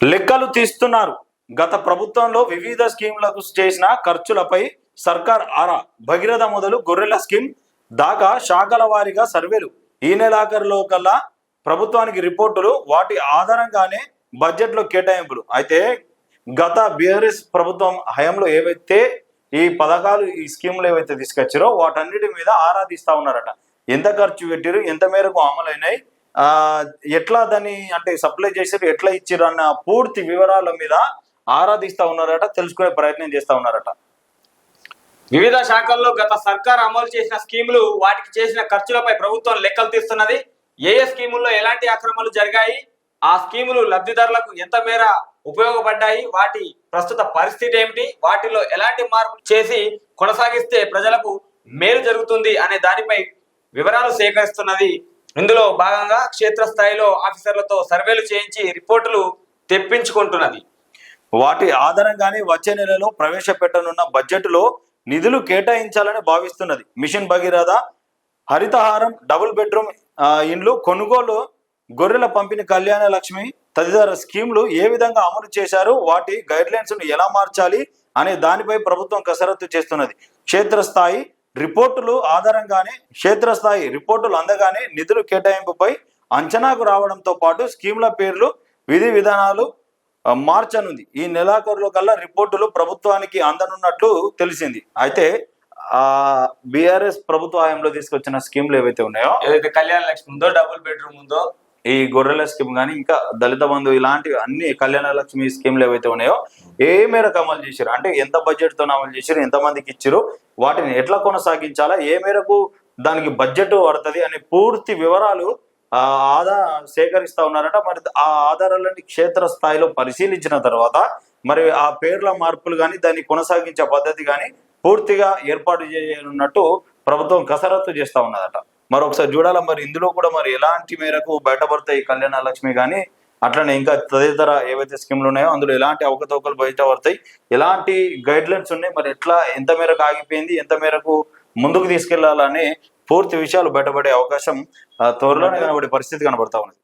లెక్కలు తీస్తున్నారు. గత ప్రభుత్వంలో వివిధ స్కీంలకు చేసిన ఖర్చులపై సర్కార్ ఆరా. భగీరథ మొదలు గొర్రెల స్కీమ్ దాకా శాఖల వారీగా సర్వేలు. ఈ నెలాఖరులో కల్లా ప్రభుత్వానికి రిపోర్టులు, వాటి ఆధారంగానే బడ్జెట్లో కేటాయింపులు. అయితే గత బీఆర్ఎస్ ప్రభుత్వం హయాంలో ఏవైతే ఈ పథకాలు, ఈ స్కీములు ఏవైతే తీసుకొచ్చారో వాటన్నిటి మీద ఆరా తీస్తా ఉన్నారట. ఎంత ఖర్చు పెట్టారు, ఎంత మేరకు అమలైనాయి, ఎట్లా దాన్ని అంటే సప్లై చేశారు, ఎట్లా ఇచ్చారు అన్న పూర్తి వివరాల మీద ఆరాధిస్తా ఉన్నారట, తెలుసుకునే ప్రయత్నం చేస్తా ఉన్నారట. వివిధ శాఖల్లో గత సర్కార్ అమలు చేసిన స్కీములు, వాటికి చేసిన ఖర్చులపై ప్రభుత్వం లెక్కలు తీస్తున్నది. ఏ స్కీముల్లో ఎలాంటి అక్రమాలు జరిగాయి, ఆ స్కీములు లబ్ధిదారులకు ఎంత మేర ఉపయోగపడ్డాయి, వాటి ప్రస్తుత పరిస్థితి ఏమిటి, వాటిలో ఎలాంటి మార్పులు చేసి కొనసాగిస్తే ప్రజలకు మేలు జరుగుతుంది అనే దానిపై వివరాలు సేకరిస్తున్నది. ఇందులో భాగంగా క్షేత్రస్థాయిలో ఆఫీసర్లతో సర్వేలు చేయించి రిపోర్టులు తెప్పించుకుంటున్నది. వాటి ఆధారంగానే వచ్చే నెలలో ప్రవేశపెట్టనున్న బడ్జెట్లో నిధులు కేటాయించాలని భావిస్తున్నది. Mission Bhagiratha, Harithaharam, double bedroom ఇండ్లు కొనుగోలు, గొర్రెల పంపిణీ, కళ్యాణ లక్ష్మి తదితర స్కీములు ఏ విధంగా అమలు చేశారు, వాటి గైడ్లైన్స్ ను ఎలా మార్చాలి అనే దానిపై ప్రభుత్వం కసరత్తు చేస్తున్నది. క్షేత్రస్థాయి రిపోర్టులు అందగానే నిధులు కేటాయింపుపై అంచనాకు రావడంతో పాటు స్కీముల పేర్లు, విధి విధానాలు మార్చనుంది. ఈ నెలాఖరులో కల్లా రిపోర్టులు ప్రభుత్వానికి అందనున్నట్లు తెలిసింది. అయితే బీఆర్ఎస్ ప్రభుత్వ హయాంలో తీసుకొచ్చిన స్కీములు ఏవైతే ఉన్నాయో, ఏదైతే కళ్యాణ లక్ష్మి ఉందో, డబుల్ బెడ్రూమ్ ఉందో, ఈ గొర్రెల స్కీమ్ కానీ ఇంకా దళిత బంధు, ఇలాంటి అన్ని కళ్యాణ లక్ష్మి స్కీమ్లు ఏవైతే ఉన్నాయో ఏ మేరకు అమలు చేశారు, అంటే ఎంత బడ్జెట్తో అమలు చేశారు, ఎంతమందికి ఇచ్చారు, వాటిని ఎట్లా కొనసాగించాలా, ఏ మేరకు దానికి బడ్జెట్ పడుతుంది అనే పూర్తి వివరాలు సేకరిస్తా ఉన్నారట. మరి ఆ ఆధారాలన్నీ క్షేత్రస్థాయిలో పరిశీలించిన తర్వాత మరి ఆ పేర్ల మార్పులు కానీ, దాన్ని కొనసాగించే పద్ధతి కానీ పూర్తిగా ఏర్పాటు చేయనున్నట్టు ప్రభుత్వం కసరత్తు చేస్తా ఉన్నదట. మరొకసారి చూడాలా మరి ఇందులో కూడా మరి ఎలాంటి మేరకు బయటపడతాయి కళ్యాణ లక్ష్మి కానీ, అట్లనే ఇంకా తదితర ఏవైతే స్కీమ్లు ఉన్నాయో అందులో ఎలాంటి అవకతవకలు బయటపడతాయి, ఎలాంటి గైడ్ లైన్స్ ఉన్నాయి, మరి ఎట్లా ఎంత మేరకు ఆగిపోయింది, ఎంత మేరకు ముందుకు తీసుకెళ్లాలనే పూర్తి విషయాలు బయటపడే అవకాశం త్వరలోనే కనబడే పరిస్థితి కనబడతా ఉంది.